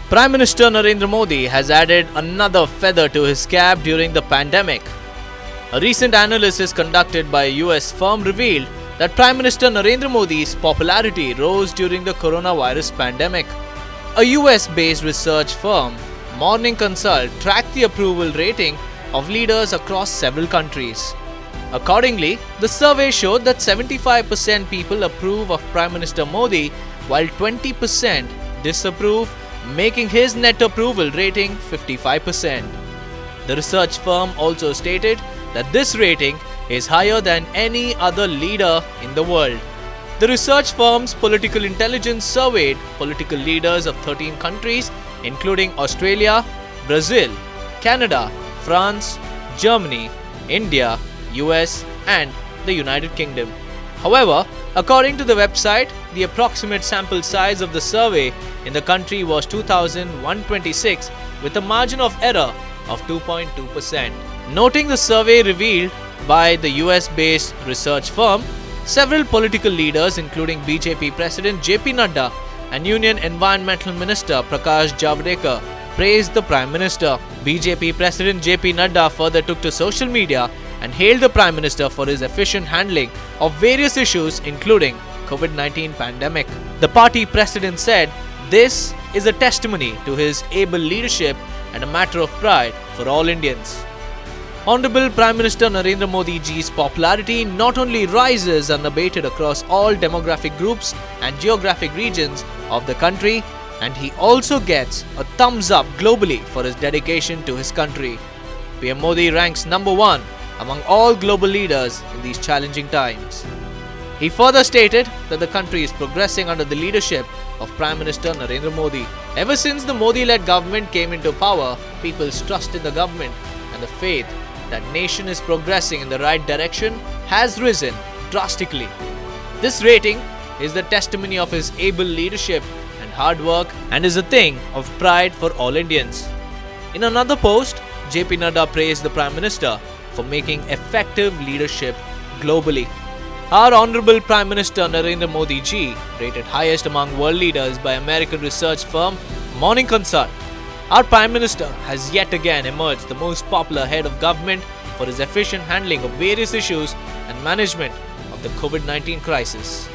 Prime Minister Narendra Modi has added another feather to his cap during the pandemic. A recent analysis conducted by a US firm revealed that Prime Minister Narendra Modi's popularity rose during the coronavirus pandemic. A US-based research firm, Morning Consult, tracked the approval rating of leaders across several countries. Accordingly, the survey showed that 75% people approve of Prime Minister Modi while 20% disapprove, making his net approval rating 55%. The research firm also stated that this rating is higher than any other leader in the world. The research firm's political intelligence surveyed political leaders of 13 countries, including Australia, Brazil, Canada, France, Germany, India, US, and the United Kingdom. However, according to the website, the approximate sample size of the survey in the country was 2,126 with a margin of error of 2.2%. Noting the survey revealed by the US-based research firm, several political leaders including BJP President JP Nadda and Union Environmental Minister Prakash Javadekar praised the Prime Minister. BJP President JP Nadda further took to social media and hailed the Prime Minister for his efficient handling of various issues including COVID-19 pandemic. The party president said, "This is a testimony to his able leadership and a matter of pride for all Indians." Honorable Prime Minister Narendra Modi ji's popularity not only rises unabated across all demographic groups and geographic regions of the country, and he also gets a thumbs up globally for his dedication to his country. PM Modi ranks number 1 among all global leaders in these challenging times. He further stated that the country is progressing under the leadership of Prime Minister Narendra Modi. Ever since the Modi-led government came into power, people's trust in the government and the faith that nation is progressing in the right direction has risen drastically. This rating is the testimony of his able leadership and hard work and is a thing of pride for all Indians. In another post, JP Nadda praised the Prime Minister for making effective leadership globally. Our Honorable Prime Minister Narendra Modi ji, rated highest among world leaders by American research firm Morning Consult. Our Prime Minister has yet again emerged the most popular head of government for his efficient handling of various issues and management of the COVID-19 crisis.